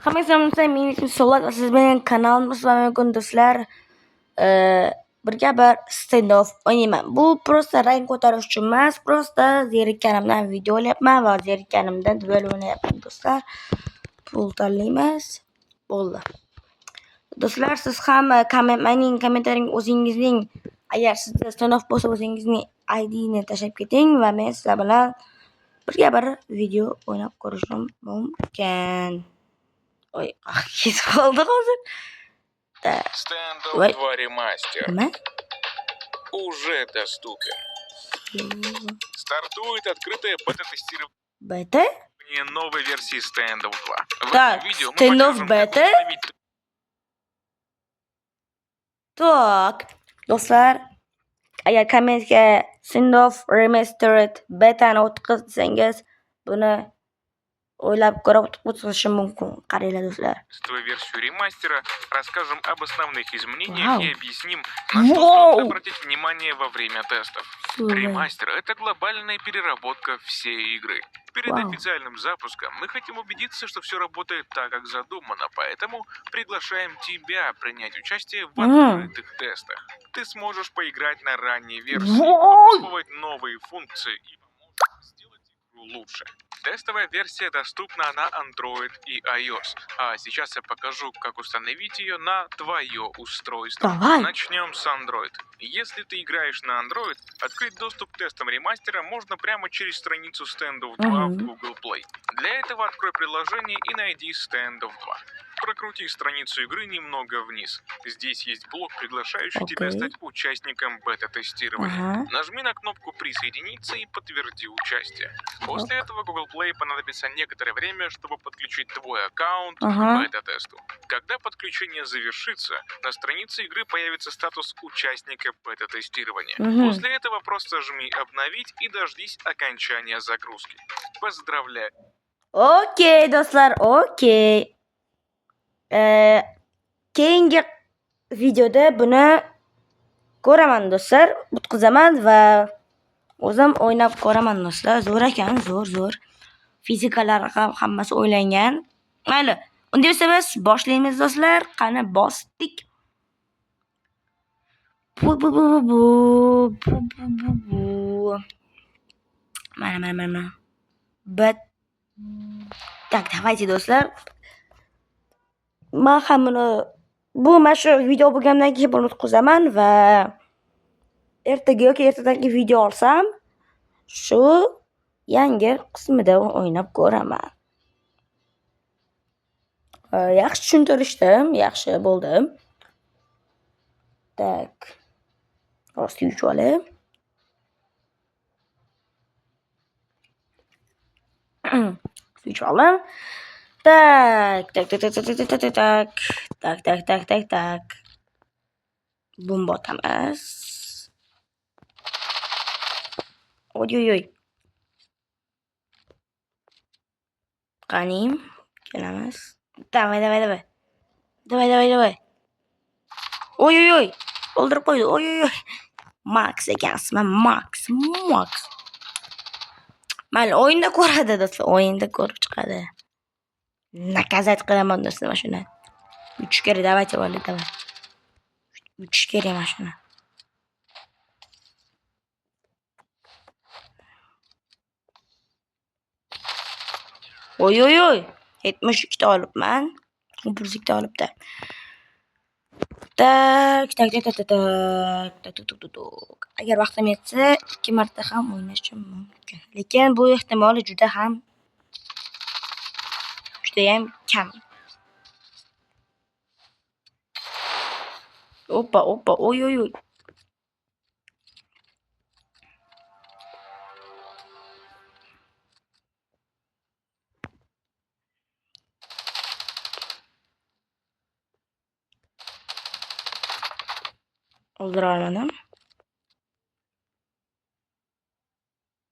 Hammaga men ismim Solat va siz mening kanalimda mumkin do'stlar. Birga bir standoff o'ynayman. Bu prosta rang ko'tarish uchun emas, prosta zerikkanimdan video olyapman va zerikkanimdan duel o'ynayapman do'stlar. Pul tanlaymiz. Bo'ldi. Do'stlar, siz ham mening kommentariy o'zingizning agar sizda standoff bo'lsa o'zingizning ID'ni tashlab keting va men sizlar bilan birga bir video o'ynab ko'rishim mumkin. Ой, ketib qoldi hozir. Standoff 2 ремастер уже доступен. Стартует открытое бета-тестирование Бета? новой версии Standoff 2. В Так, этом видео мы Standoff покажем, бета? как установить Так, do'stlar, agar kommentga Standoff Remastered betani o'tqaz desangiz, buni o'ylab ko'rib o'tkazishim mumkin. Qaranglar do'stlar. версию ремастера, расскажем об основных изменениях Вау. и объясним, на что стоит обратить внимание во время тестов. Супер. Ремастер — это глобальная переработка всей игры. Перед Вау. официальным запуском мы хотим убедиться, что все работает так, как задумано, поэтому приглашаем тебя принять участие в открытых тестах. Ты сможешь поиграть на ранней версии, попробовать новые функции и поможет сделать игру лучше. Тестовая версия доступна на Android и iOS, а сейчас я покажу, как установить ее на твое устройство. Давай. Начнем с Android. Если ты играешь на Android, открыть доступ к тестам ремастера можно прямо через страницу Standoff 2 в Google Play. Для этого открой приложение и найди Standoff 2. Прокрути страницу игры немного вниз. Здесь есть блок, приглашающий тебя стать участником бета-тестирования. Нажми на кнопку «Присоединиться» и подтверди участие. После этого Google Play понадобится некоторое время, чтобы подключить твой аккаунт к бета-тесту. Когда подключение завершится, на странице игры появится статус участника бета-тестирования. После этого просто жми «Обновить» и дождись окончания загрузки. Поздравляю! Okey do'stlar, okey. Keyingi videoda buni ko'raman do'stlar, o'tkazaman va o'zim o'ynab ko'raman do'stlar. Zo'r ekan, zo'r. Fizikalari ham hammasi o'ylangan. Mayli, unda esa biz boshlaymiz do'stlar. Qani bosdik. Mana. Так, давайте do'stlar. Men ham mana shu video bo'lgandan keyin buni o'tkazaman va ertaga yoki ertadangi video olsam, shu yangi qismida o'ynab ko'raman. Yaxshi tushuntirishdim, yaxshi bo'ldi. Tak. Rost yuvib olib. Tak. Bomba otamiz. Oy. Qani, kelamiz. Davay. Oy. O'ldirib qo'ydi. Oy. Max ekansizmi? Max. Mayli, o'yinda ko'radi do'stlar, o'yinda ko'rib chiqadi. Nakazat qilaman do'stlar mana shuni. 3 kerak, давайте, давай. 3 kerak mana shuni. Oy. 72 ta olibman. 102 ta olibdi. Tak. Agar vaqtim yetsa 2 marta ham o'ynashim mumkin. Lekin bu ehtimoli juda ham kam. Opa. Oy. O'ldira olmadim.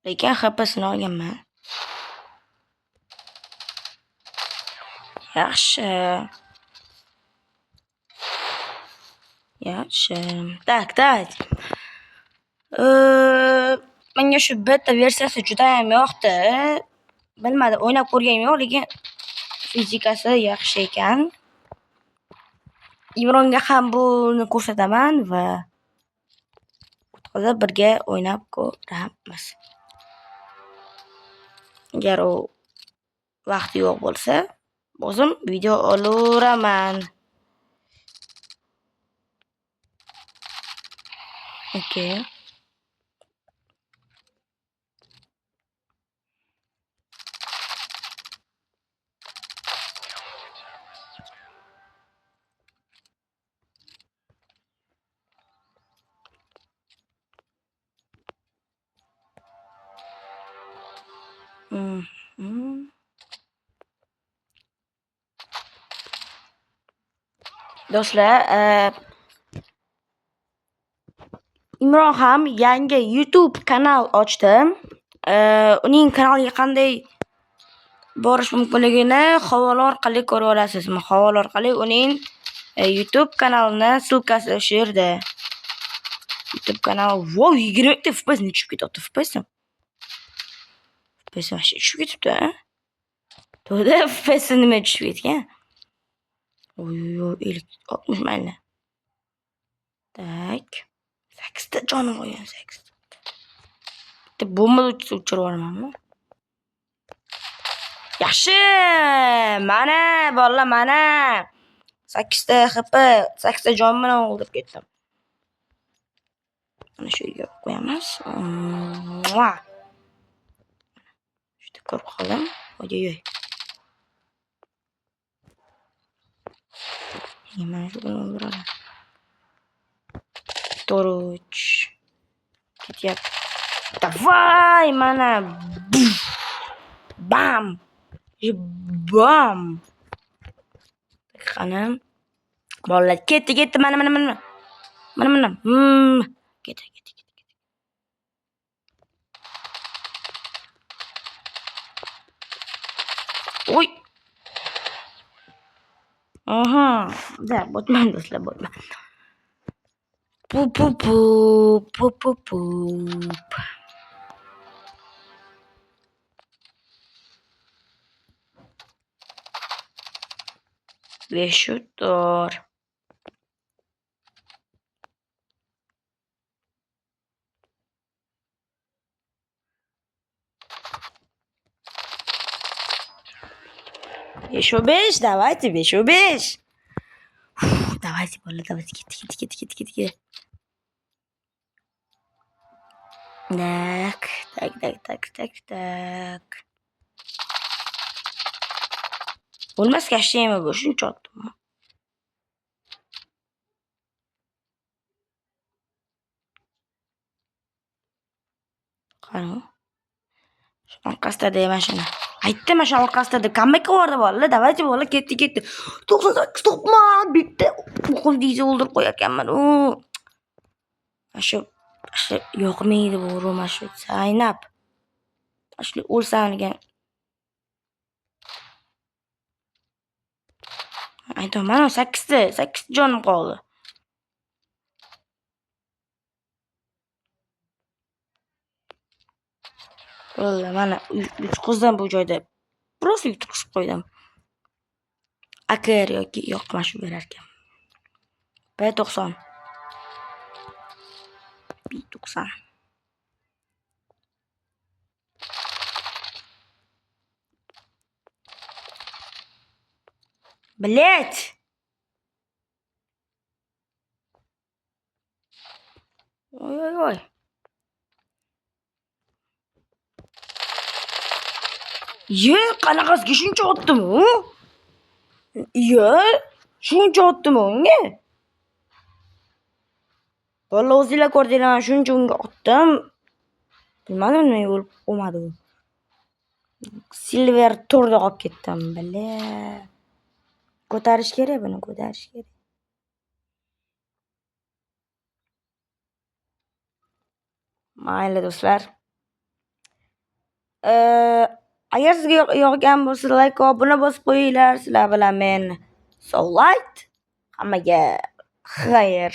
Lekin HP'sini olganman. Yaxshi. Tak. Menga shu beta versiyasi juda ham yoqdi. Bilmadim, o'ynab ko'rganim yo'q, lekin fizikasi yaxshi ekan. Imronga ham buni ko'rsataman va hozir birga o'ynab ko'ramiz. Agar u vaqti yo'q bo'lsa, o'zim video olaveraman. Okay. Do'stlar, Imron ham yangi YouTube kanal ochdi. Uning kanaliga qanday borish mumkinligini havola orqali ko'rib olasiz. Havola orqali uning YouTube kanalini silkasi o'sha yerda. YouTube kanal 20 FPS tushib ketdi. FPS tushib ketibdi. To'da FPS nima tushib ketgan? 60 mayli. Tak. 8 ta jonim qo'ygan 8. Bitta bomba uchirib yubormanmi? Yaxshi! Mana, bolalar, mana. 8 ta HP, 8 ta jon bilan o'ldirib ketdim. Mana shu yerga qo'yamiz. Shunday ko'rib qoldim. Oy. Mana shu bilan o'ldiraman. Toruch. Ketyapti. Davay, mana. Bam. Bam. Qani. Bolalar, ketdi. Mana. Ketdi. Oy. Aha. Da, botman do'stlar, botman. Pup. 5 Еще 5, давайте, еще 5. Давайте, бolalar, давайте, ketdi. Так. Bo'lmas kashlaymi bu, shuncha otdim. Qani. Shu orqasida deyman shuni. Aytdim, shu orqasida comeback bordi bolalar. Давайте, bolalar, ketdi. 98 topman, bitta muhim dizi o'ldirib qo'yarkanman. Shu yoqmaydi bu Roma shu Zaynab. Shu o'lsam degan. Aytaman, 8 jonim qoldi. Bo'ldi, mana yutqizdim bu joyda. Просто yutqizib qo'ydim. Agar yoki yoqmashu berar ekan. B90. Блять! Ой. Qanaqasiga shuncha otdim-ku? Shuncha otdim unga. Bolalar, o'zinglar ko'rdinglar, shuncha unga otdim. Bilmadim nima bo'lib qolmadi u. Silver turda qolib ketdim, bile. Ko'tarish kerak buni, Mayli do'stlar. Agar sizga yoqgan bo'lsa, like va obuna bosib qo'yinglar. Sizlar bilan men Soullight. Hammaga xayr.